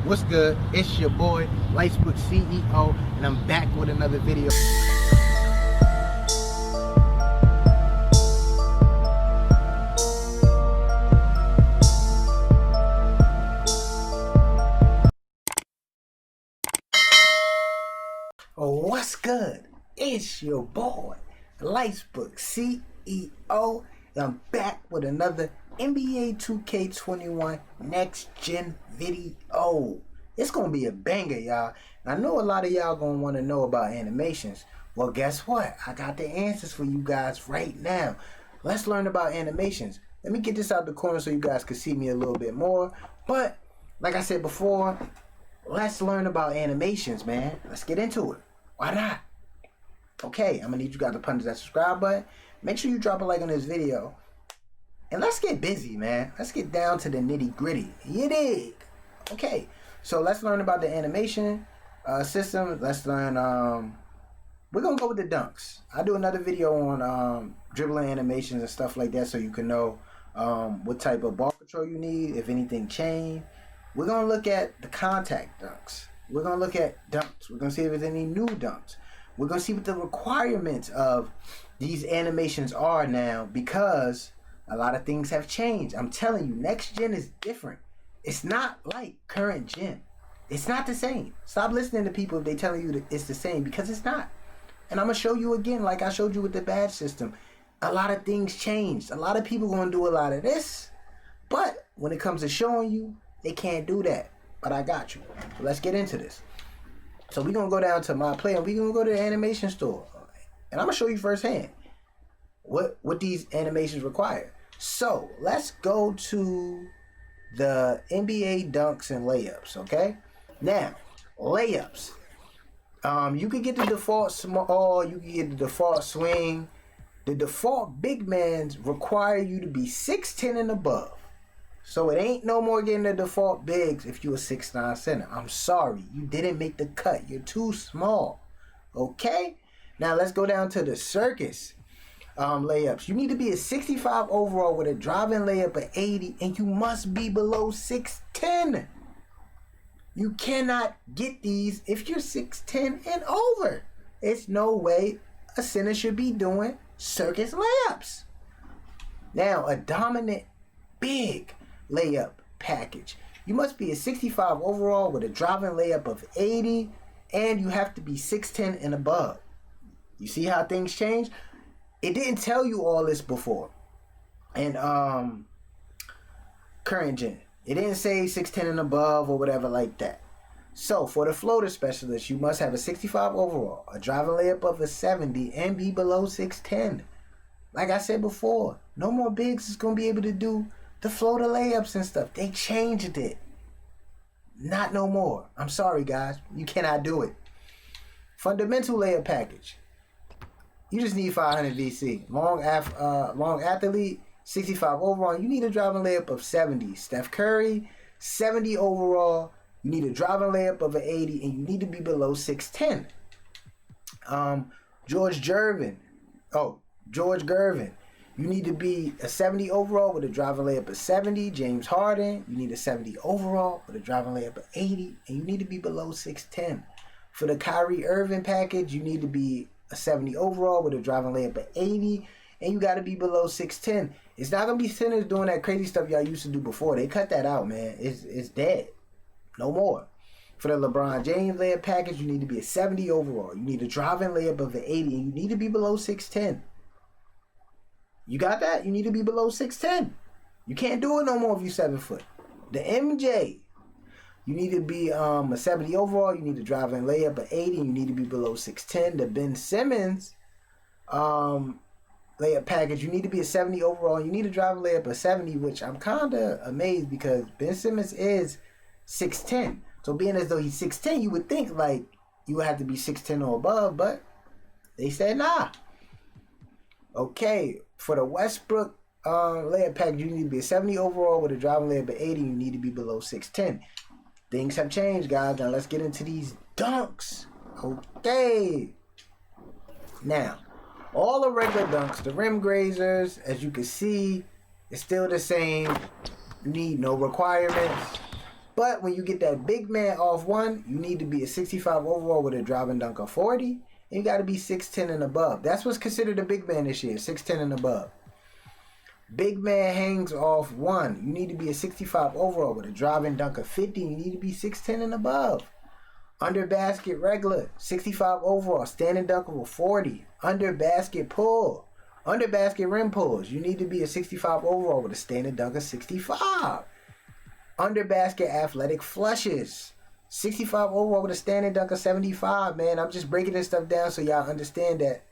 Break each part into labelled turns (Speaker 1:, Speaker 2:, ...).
Speaker 1: What's good? It's your boy, Lightsbook CEO, and I'm back with another video. What's good? It's your boy, Lightsbook CEO, and I'm back with another NBA 2K21 Next Gen video. It's gonna be a banger, y'all. And I know a lot of y'all gonna want to know about animations. Well, guess what? I got the answers for you guys right now. Let's learn about animations. Let me get this out the corner so you guys can see me a little bit more. But like I said before, let's learn about animations, man. Let's get into it. Why not? Okay, I'm gonna need you guys to punch that subscribe button. Make sure you drop a like on this video. And let's get busy, man. Let's get down to the nitty gritty. You dig? Okay, so let's learn about the animation system. Let's learn, we're gonna go with the dunks. I'll do another video on dribbling animations and stuff like that so you can know what type of ball control you need, if anything changed. We're gonna look at the contact dunks. We're gonna look at dunks. We're gonna see if there's any new dunks. We're gonna see what the requirements of these animations are now, because a lot of things have changed. I'm telling you, next gen is different. It's not like current gen. It's not the same. Stop listening to people if they telling you that it's the same, because it's not. And I'm gonna show you again, like I showed you with the badge system. A lot of things changed. A lot of people gonna do a lot of this, but when it comes to showing you, they can't do that. But I got you. So let's get into this. So we're gonna go down to my play and we're gonna go to the animation store. And I'm gonna show you firsthand what these animations require. So let's go to the NBA dunks and layups, okay? Now, layups. You can get the default small, you can get the default swing. The default big mans require you to be 6'10" and above. So it ain't no more getting the default bigs if you a 6'9" center. I'm sorry, you didn't make the cut. You're too small. Okay? Now let's go down to the circus layups. You need to be a 65 overall with a driving layup of 80, and you must be below 6'10". You cannot get these if you're 6'10" and over. It's no way a center should be doing circus layups. Now, a dominant big layup package. You must be a 65 overall with a driving layup of 80, and you have to be 6'10" and above. You see how things change? It didn't tell you all this before. And current gen, it didn't say 6'10" and above or whatever like that. So for the floater specialist, you must have a 65 overall, a driving layup of a 70, and be below 6'10". Like I said before, no more bigs is gonna be able to do the floater layups and stuff. They changed it. Not no more. I'm sorry, guys. You cannot do it. Fundamental layup package. You just need 500 VC. Long athlete, 65 overall. You need a driving layup of 70. Steph Curry, 70 overall. You need a driving layup of an 80, and you need to be below 6'10". George Gervin. You need to be a 70 overall with a driving layup of 70. James Harden, you need a 70 overall with a driving layup of 80, and you need to be below 6'10". For the Kyrie Irving package, you need to be a 70 overall with a driving layup of 80, and you got to be below 6'10". It's not going to be centers doing that crazy stuff y'all used to do before. They cut that out, man. It's dead. No more. For the LeBron James layup package, you need to be a 70 overall. You need a driving layup of an 80, and you need to be below 6'10". You got that? You need to be below 6'10". You can't do it no more if you're 7 foot. The MJ, you need to be a 70 overall. You need a driving layup of 80. And you need to be below 6'10". The Ben Simmons layup package, you need to be a 70 overall. You need a driving layup of 70, which I'm kind of amazed because Ben Simmons is 6'10". So being as though he's 6'10", you would think like you would have to be 6'10" or above, but they said nah. Okay, for the Westbrook layup package, you need to be a 70 overall with a driving layup of 80. You need to be below 6'10". Things have changed, guys. Now let's get into these dunks. Okay. Now, all the regular dunks, the rim grazers, as you can see, it's still the same. You need no requirements. But when you get that big man off one, you need to be a 65 overall with a driving dunk of 40. And you got to be 6'10 and above. That's what's considered a big man this year, 6'10 and above. Big man hangs off one. You need to be a 65 overall with a driving dunk of 50. You need to be 6'10 and above. Under basket regular, 65 overall, standing dunk of a 40. Under basket pull. Under basket rim pulls, you need to be a 65 overall with a standing dunk of 65. Under basket athletic flushes, 65 overall with a standing dunk of 75, man. I'm just breaking this stuff down so y'all understand that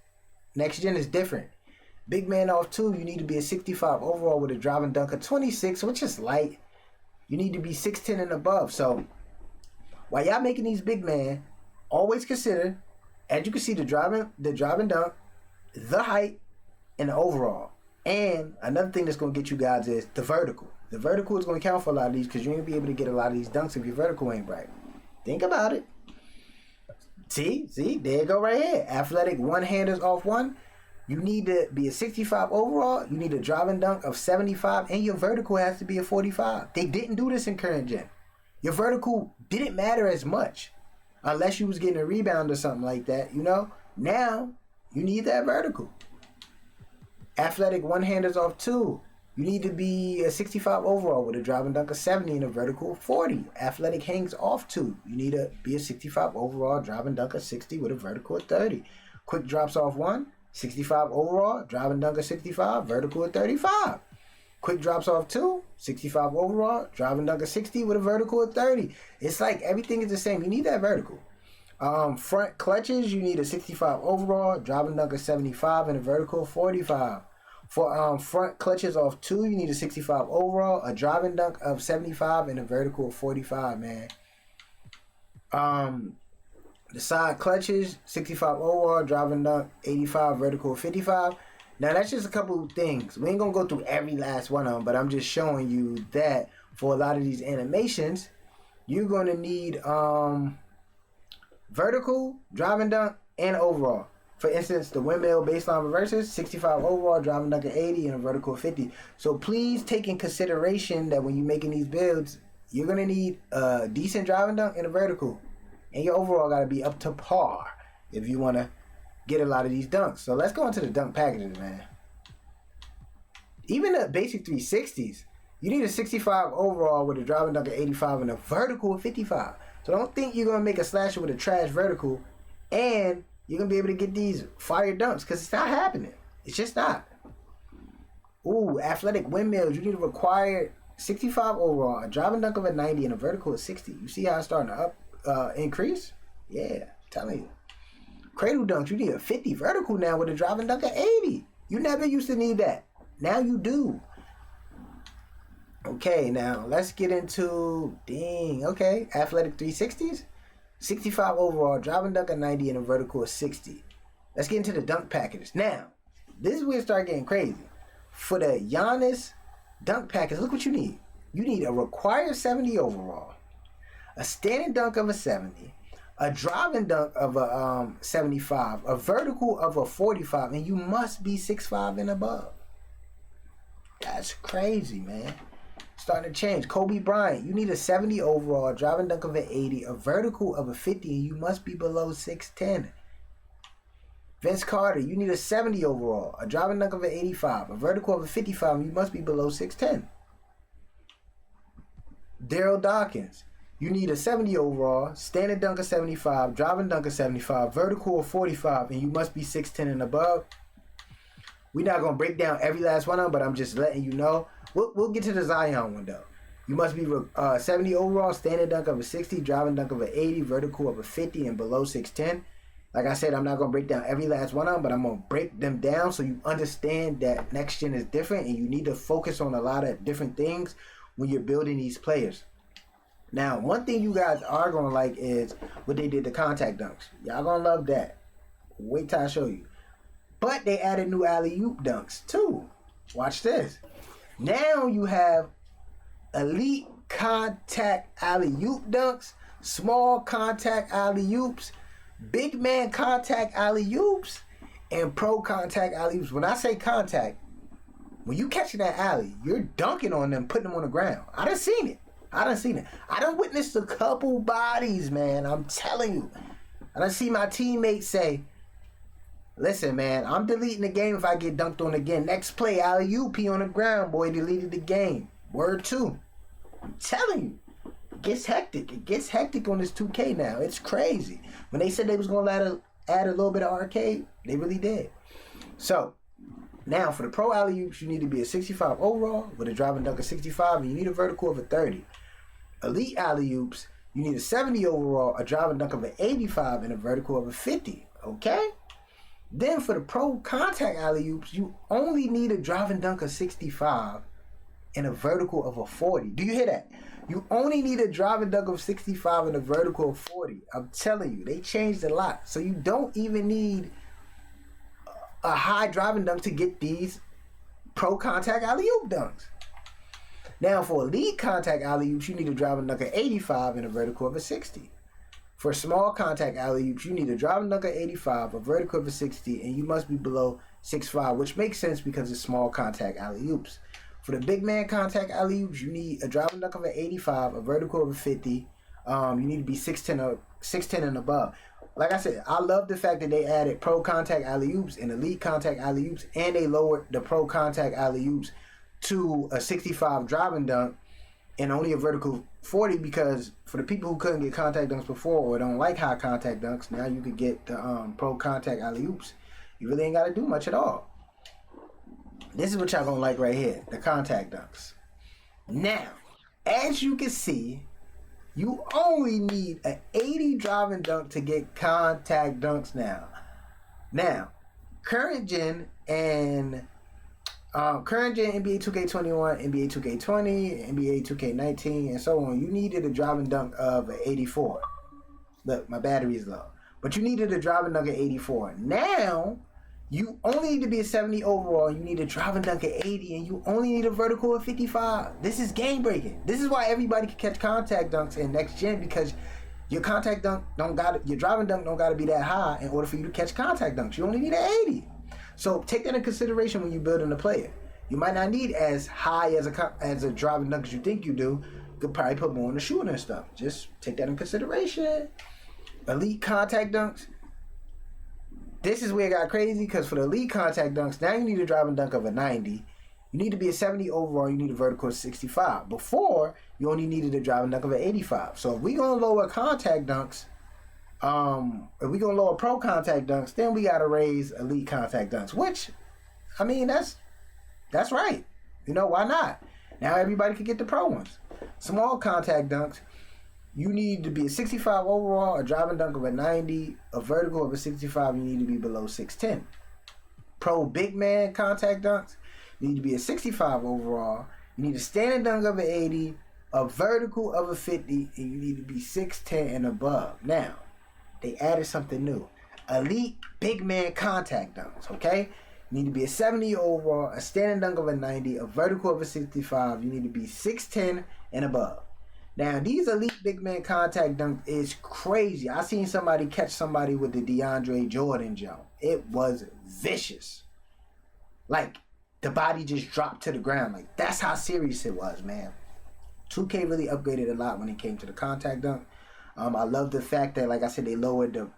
Speaker 1: next gen is different. Big man off two, you need to be a 65 overall with a driving dunk of 26, which is light. You need to be 6'10 and above. So while y'all making these big man, always consider, as you can see, the driving dunk, the height, and the overall. And another thing that's going to get you guys is the vertical. The vertical is going to count for a lot of these because you ain't going to be able to get a lot of these dunks if your vertical ain't right. Think about it. See, there you go right here. Athletic one-handers off one. You need to be a 65 overall. You need a driving dunk of 75. And your vertical has to be a 45. They didn't do this in current gen. Your vertical didn't matter as much unless you was getting a rebound or something like that, you know? Now, you need that vertical. Athletic one-handers off two. You need to be a 65 overall with a driving dunk of 70 and a vertical of 40. Athletic hangs off two. You need to be a 65 overall, driving dunk of 60 with a vertical of 30. Quick drops off one. 65 overall, driving dunk of 65, vertical of 35. Quick drops off two. 65 overall, driving dunk of 60 with a vertical of 30. It's like everything is the same. You need that vertical. Front clutches, you need a 65 overall, driving dunk of 75 and a vertical of 45. For front clutches off two, you need a 65 overall, a driving dunk of 75 and a vertical of 45, man. The side clutches, 65 overall, driving dunk 85, vertical of 55. Now that's just a couple of things. We ain't gonna go through every last one of them, but I'm just showing you that for a lot of these animations, you're gonna need vertical, driving dunk, and overall. For instance, the windmill baseline reverses, 65 overall, driving dunk of 80, and a vertical of 50. So please take in consideration that when you're making these builds, you're going to need a decent driving dunk and a vertical. And your overall got to be up to par if you want to get a lot of these dunks. So let's go into the dunk packages, man. Even the basic 360s, you need a 65 overall with a driving dunk of 85 and a vertical of 55. So don't think you're going to make a slasher with a trash vertical and you're going to be able to get these fire dunks because it's not happening. It's just not. Ooh, athletic windmills. You need a required 65 overall, a driving dunk of a 90, and a vertical of 60. You see how it's starting to increase? Yeah, I'm telling you. Cradle dunks. You need a 50 vertical now with a driving dunk of 80. You never used to need that. Now you do. Okay, now let's get into, athletic 360s. 65 overall, driving dunk of 90, and a vertical of 60. Let's get into the dunk packages. Now, this is where it starts getting crazy. For the Giannis dunk package, look what you need. You need a required 70 overall, a standing dunk of a 70, a driving dunk of a 75, a vertical of a 45, and you must be 6'5" and above. That's crazy, man. Starting to change. Kobe Bryant, you need a 70 overall, a driving dunk of an 80, a vertical of a 50, and you must be below 6'10". Vince Carter, you need a 70 overall, a driving dunk of an 85, a vertical of a 55, and you must be below 6'10". Daryl Dawkins, you need a 70 overall, standing dunk of 75, driving dunk of 75, vertical of 45, and you must be 6'10" and above. We're not going to break down every last one of them, but I'm just letting you know. We'll get to the Zion one, though. You must be 70 overall, standing dunk of a 60, driving dunk of an 80, vertical of a 50, and below 6'10". Like I said, I'm not going to break down every last one of them, but I'm going to break them down so you understand that next gen is different, and you need to focus on a lot of different things when you're building these players. Now, one thing you guys are going to like is what they did to contact dunks. Y'all going to love that. Wait till I show you. But they added new alley-oop dunks, too. Watch this. Now you have elite contact alley-oop dunks, small contact alley-oops, big man contact alley-oops, and pro contact alley-oops. When I say contact, when you catching that alley, you're dunking on them, putting them on the ground. I done seen it. I done seen it. I done witnessed a couple bodies, man. I'm telling you. I done see my teammates say, listen, man, I'm deleting the game if I get dunked on again. Next play, alley-oop on the ground, boy, deleted the game. Word 2. I'm telling you. It gets hectic. It gets hectic on this 2K now. It's crazy. When they said they was going to add a little bit of arcade, they really did. So, now for the pro alley-oops, you need to be a 65 overall with a driving dunk of 65, and you need a vertical of a 30. Elite alley-oops, you need a 70 overall, a driving dunk of an 85, and a vertical of a 50. Okay? Then for the pro contact alley-oops, you only need a driving dunk of 65 and a vertical of a 40. Do you hear that? You only need a driving dunk of 65 and a vertical of 40. I'm telling you, they changed a lot. So you don't even need a high driving dunk to get these pro contact alley-oop dunks. Now for elite contact alley-oops, you need a driving dunk of 85 and a vertical of a 60. For small contact alley-oops, you need a driving dunk of 85, a vertical of a 60, and you must be below 6'5", which makes sense because it's small contact alley-oops. For the big man contact alley-oops, you need a driving dunk of an 85, a vertical of a 50. You need to be 6'10 and above. Like I said, I love the fact that they added pro contact alley-oops and elite contact alley-oops, and they lowered the pro contact alley-oops to a 65 driving dunk and only a vertical 40, because for the people who couldn't get contact dunks before or don't like high contact dunks, now you could get the pro contact alley-oops. You really ain't got to do much at all. This is what y'all gonna like right here, the contact dunks. Now, as you can see, you only need an 80 driving dunk to get contact dunks now. Now, current gen NBA 2K21, NBA 2K20, NBA 2K19, and so on, you needed a driving dunk of 84. Look, my battery is low. But you needed a driving dunk of 84. Now, you only need to be a 70 overall, you need a driving dunk of 80, and you only need a vertical of 55. This is game breaking. This is why everybody can catch contact dunks in next gen, because your contact dunk your driving dunk don't gotta be that high in order for you to catch contact dunks. You only need an 80. So take that in consideration when you're building a player. You might not need as high as a driving dunk as you think you do. You could probably put more on the shooting and stuff. Just take that in consideration. Elite contact dunks. This is where it got crazy, because for the elite contact dunks, now you need a driving dunk of a 90. You need to be a 70 overall. You need a vertical of 65. Before, you only needed a driving dunk of an 85. So if we're going to lower contact dunks, if we're going to lower pro contact dunks, then we got to raise elite contact dunks, which, I mean, that's right. You know, why not? Now everybody can get the pro ones. Small contact dunks, you need to be a 65 overall, a driving dunk of a 90, a vertical of a 65, you need to be below 6'10". Pro big man contact dunks, you need to be a 65 overall, you need a standing dunk of an 80, a vertical of a 50, and you need to be 6'10 and above. Now, they added something new. Elite big man contact dunks, okay? You need to be a 70 overall, a standing dunk of a 90, a vertical of a 65, you need to be 6'10 and above. Now, these elite big man contact dunk is crazy. I seen somebody catch somebody with the DeAndre Jordan jump. It was vicious. Like, the body just dropped to the ground. Like, that's how serious it was, man. 2K really upgraded a lot when it came to the contact dunk. I love the fact that, like I said, they lowered the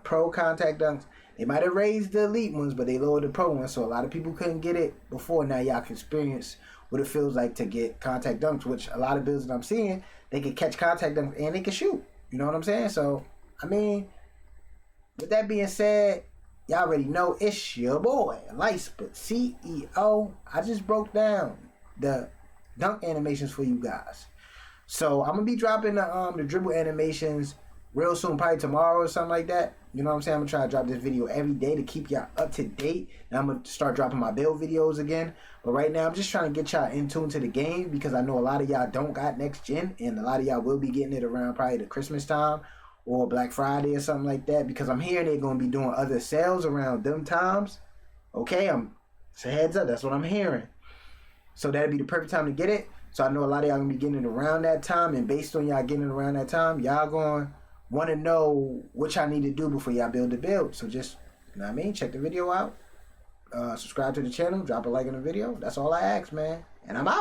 Speaker 1: pro contact dunks. They might have raised the elite ones, but they lowered the pro ones, so a lot of people couldn't get it before. Now y'all can experience what it feels like to get contact dunks, which a lot of builds that I'm seeing, they can catch contact dunks and they can shoot. You know what I'm saying? So, I mean, with that being said, y'all already know it's your boy, Lightsplit CEO. I just broke down the dunk animations for you guys. So I'm gonna be dropping the dribble animations real soon, probably tomorrow or something like that. You know what I'm saying? I'm gonna try to drop this video every day to keep y'all up to date. And I'm gonna start dropping my build videos again. But right now I'm just trying to get y'all in tune to the game, because I know a lot of y'all don't got next gen, and a lot of y'all will be getting it around probably the Christmas time or Black Friday or something like that, because I'm hearing they're gonna be doing other sales around them times. Okay, it's a heads up, that's what I'm hearing. So that'd be the perfect time to get it. So I know a lot of y'all gonna be getting it around that time, and based on y'all getting it around that time, y'all gonna want to know what y'all need to do before y'all build the build. So just, you know what I mean, check the video out, subscribe to the channel, drop a like on the video. That's all I ask, man. And I'm out.